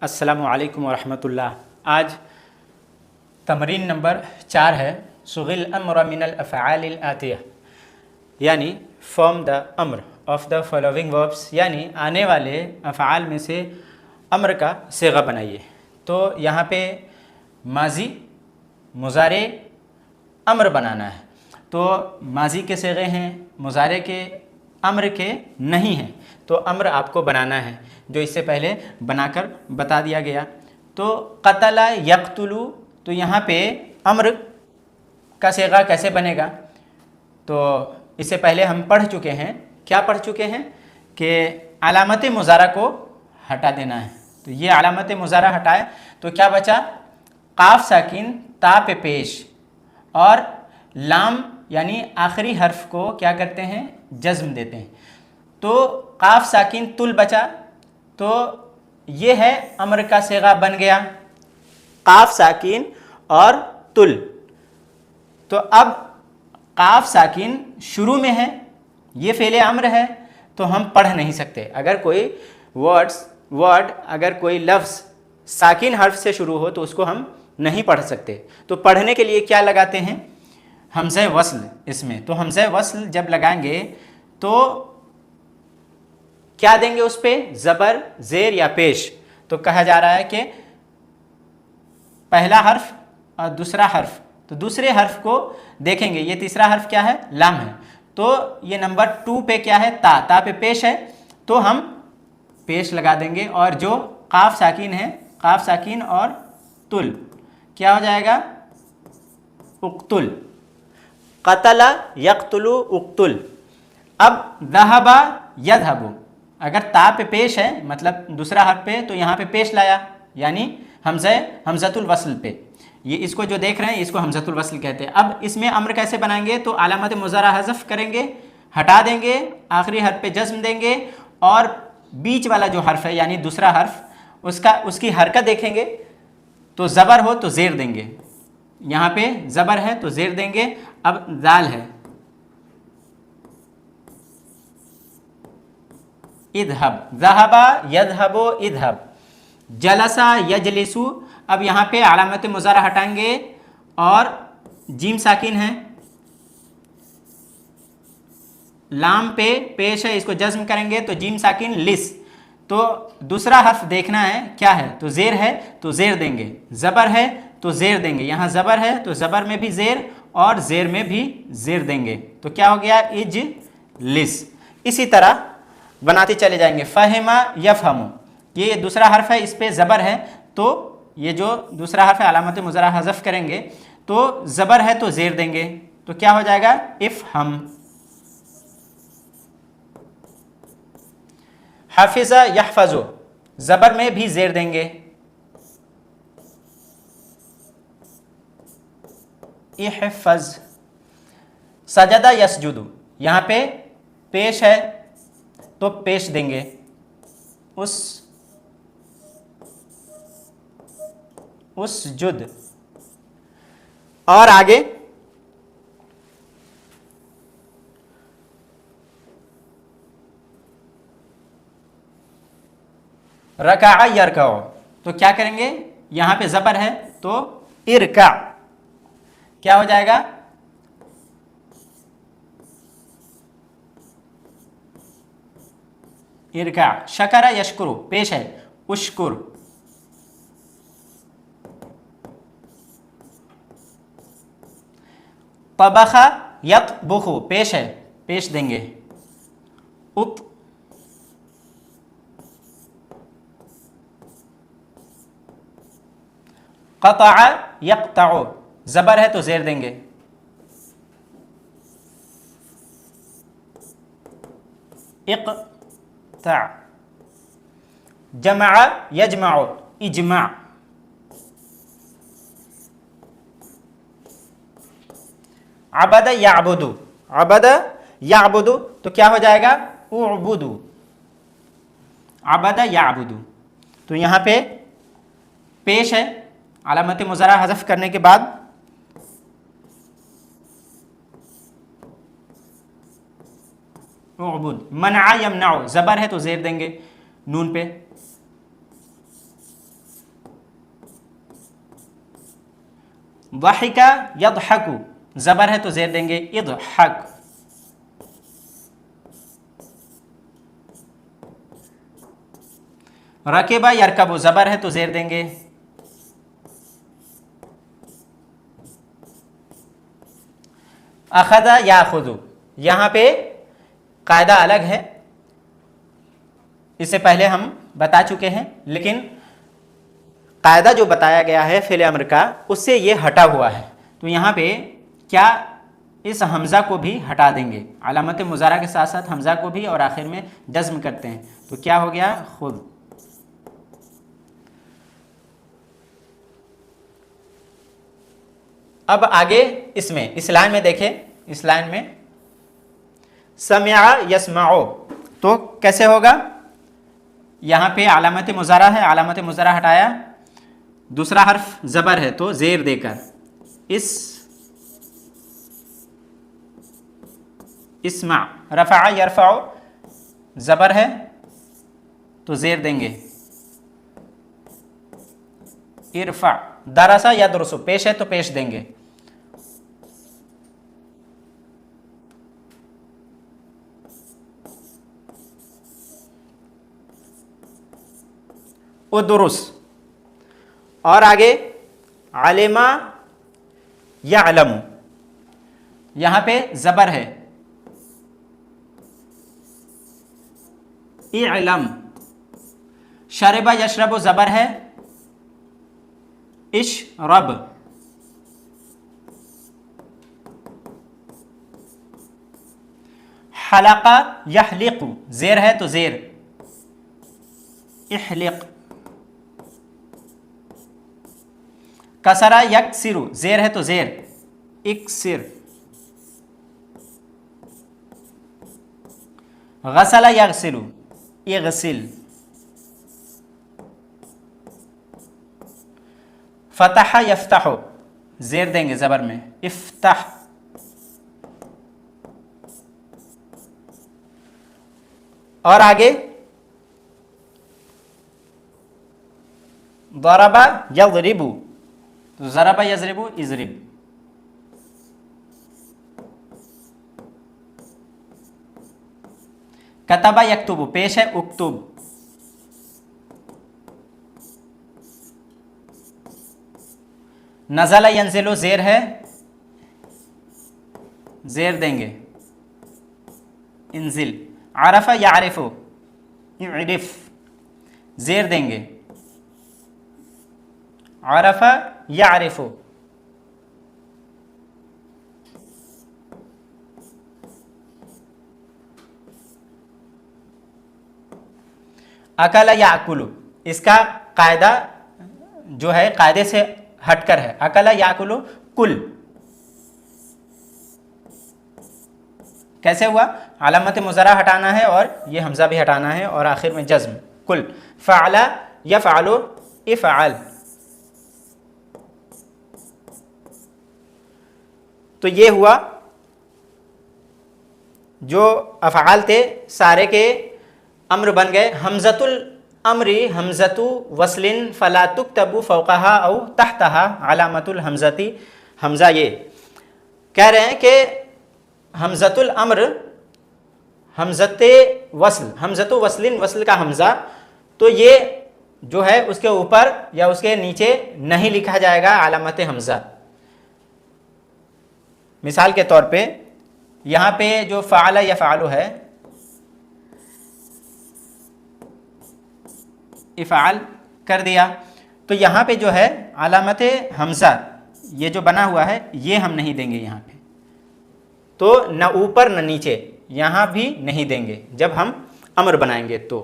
अस्सलामु अलैकुम वरहमतुल्लाह। आज तमरीन नंबर 4 है सुगिल अम्र मिनल अफ़आलिल आतिया, यानी फॉर्म द अम्र ऑफ द फॉलोइंग वर्ब्स, यानी आने वाले अफ़आल में से अम्र का सिगा बनाइए। तो यहाँ पे माजी, मुज़ारे, अम्र बनाना है। तो माजी के सिगे हैं, मुज़ारे के, अम्र के नहीं हैं, तो अम्र आपको बनाना है, जो इससे पहले बनाकर बता दिया गया। तो क़तला यक़्तुलु, तो यहाँ पे अम्र का सिगा कैसे बनेगा? तो इससे पहले हम पढ़ चुके हैं। क्या पढ़ चुके हैं? कि अलामत मुज़ारा को हटा देना है। तो ये अलामत मुज़ारा हटाए तो क्या बचा? काफ साकिन ता पे पेश और लाम यानी आखिरी हर्फ को क्या करते हैं? जज्म देते हैं। तो काफ साकिन तुल बचा, तो ये है अम्र का सिगा बन गया, काफ साकिन और तुल। तो अब काफ साकिन शुरू में है, ये फ़ेले अम्र है, तो हम पढ़ नहीं सकते। अगर कोई वर्ड अगर कोई लफ्ज़ साकिन हर्फ से शुरू हो तो उसको हम नहीं पढ़ सकते। तो पढ़ने के लिए क्या लगाते हैं? हमज़े वस्ल इसमें। तो हमज़े वस्ल जब लगाएंगे तो क्या देंगे उस पर? ज़बर, ज़ेर या पेश। तो कहा जा रहा है कि पहला हर्फ और दूसरा हर्फ, तो दूसरे हर्फ को देखेंगे। ये तीसरा हर्फ क्या है? लाम है। तो ये नंबर 2 पे क्या है? ता पे पेश है, तो हम पेश लगा देंगे। और जो काफ साकिन है, काफ साकिन और तुल, क्या हो जाएगा? उक्तुल। क़तला यक़्तुलु उक्तुल। अब ज़हबा यज़हबु, अगर ता पे पेश है, मतलब दूसरा हर्फ पे, तो यहाँ पे पेश लाया, यानी हमज़तुल वस्ल पे। ये इसको जो देख रहे हैं इसको हमज़तुल वस्ल कहते हैं। अब इसमें अम्र कैसे बनाएंगे? तो अलामत मुज़ारा हज़फ करेंगे, हटा देंगे, आखिरी हर्फ पे जज्म देंगे और बीच वाला जो हर्फ है यानी दूसरा हर्फ, उसकी हरकत देखेंगे। तो ज़बर हो तो ज़ेर देंगे, यहाँ पे ज़बर है तो ज़ेर देंगे। अब दाल है, इधहब, ज़हबा यज़हबु इधहब, जलसा यजलिसु। अब यहाँ पे अलामत मुज़ारा हटाएंगे और जीम साकिन है, लाम पे पेश है, इसको जज्म करेंगे तो जीम साकिन लिस। तो दूसरा हर्फ देखना है क्या है? तो ज़ेर है तो ज़ेर देंगे, ज़बर है तो ज़ेर देंगे, यहाँ ज़बर है तो ज़बर में भी ज़ेर और ज़ेर में भी ज़ेर देंगे। तो क्या हो गया? इज लिस। इसी तरह बनाते चले जाएंगे। फ़हिमा यफ़हमु, ये दूसरा हर्फ है, इस पर ज़बर है, तो ये जो दूसरा हर्फ है अलामत मुज़ारा हज़फ करेंगे, तो ज़बर है तो ज़ेर देंगे, तो क्या हो जाएगा? इफ़हम। हाफिज़ा यहफ़ज़ु, ज़बर में भी ज़ेर देंगे, इहफ़ज़। सजदा यसजुदु, यहाँ पे पेश है तो पेश देंगे, उस जुद। और आगे रका यरकाओ, तो क्या करेंगे? यहाँ पे ज़बर है तो इरका, क्या हो जाएगा? इरका। शकरा यशकुरु, पेश है, उशकुर। तबखा यतबुखु, पेश है, पेश देंगे, उत। क़तअ यक़तअु, ज़बर है तो ज़ेर देंगे, इक़्तअ। जमअ यजमअु, इज्मा। अबद याबुदु, अबद याबुदु, तो क्या हो जाएगा? उअबुदु, अबद याबुदु। तो यहाँ पे पेश है, अलामत मुज़ारा हज़फ करने के बाद उअबुद। मना यमनाउ, ज़बर है तो ज़ेर देंगे नून पे, दहिका यदहकु, ज़बर है तो ज़ेर देंगे इदहक। रकेबा यरकबु, ज़बर है तो ज़ेर देंगे। अखदा याखुदु, यहाँ पे कायदा अलग है, इससे पहले हम बता चुके हैं, लेकिन कायदा जो बताया गया है फ़िल अम्र का उससे ये हटा हुआ है। तो यहाँ पे क्या इस हमज़ा को भी हटा देंगे, अलामत मुज़ारा के साथ साथ हमज़ा को भी, और आखिर में जज़्म करते हैं। तो क्या हो गया, खुद। अब आगे इसमें इस लाइन में देखें, इस लाइन में समिआ यस्माओ, तो कैसे होगा, यहाँ पे अलामत मुज़ारा है, अलामत मुज़ारा हटाया, दूसरा हर्फ ज़बर है तो ज़ेर देकर इस्मा, रफ़ा यरफ़ाओ, ज़बर है तो ज़ेर देंगे, इरफ़ा, दरसा यदरुसु, पेश है तो पेश देंगे, उदरुस। और आगे अलिमा यअलमु, यहाँ पे ज़बर है, इअलम, शरबा यशरबु, ज़बर है, इशरब, हलका यहलिकु, ज़ेर है तो ज़ेर, इहलिक, कसरा यकसिरु, ज़ेर है तो ज़ेर, इक्सिर, गसला यगसिलु, इगसिल, फतह यफ्तहु, ज़ेर देंगे ज़बर में, इफ्तह, और आगे दरबा यज़रिबु, तो ज़रबा यज़रिबु इज़रिब, कतबा यक्तुबु, पेश है उक्तुब, नज़ला यंज़िलु, ज़ेर है, ज़ेर देंगे, इंजिल, आरफ़ा यारिफ़ु, इरिफ़, ज़ेर देंगे, आरफ़ा यारिफ़ु, अकला याकुलु, इसका कायदा जो है कायदे से हटकर है, अकला याकुलु कुल, कैसे हुआ, अलामत मुज़ारा हटाना है और ये हमज़ा भी हटाना है और आखिर में जज़्म, कुल, फ़अला यफ़अलु इफ़अल, तो ये हुआ जो अफ़आल थे सारे के अम्र बन गए। हमज़तुल अमरी हमज़तु वस्लिन फ़ला तुक्तबु फ़ौक़हा औ तहतहा अलामतुल हमज़ती, हमज़ा ये कह रहे हैं कि हमज़तुल अम्र हमज़ते वस्ल, हमज़तु वस्लिन, वस्ल का हमज़ा, तो ये जो है उसके ऊपर या उसके नीचे नहीं लिखा जाएगा अलामत हमज़ा। मिसाल के तौर पे यहाँ पे जो फ़अला यफ़अलु है, इफ़अल कर दिया, तो यहाँ पे जो है अलामत हमज़ा ये जो बना हुआ है ये हम नहीं देंगे यहाँ पे, तो न ऊपर न नीचे, यहाँ भी नहीं देंगे जब हम अमर बनाएंगे तो।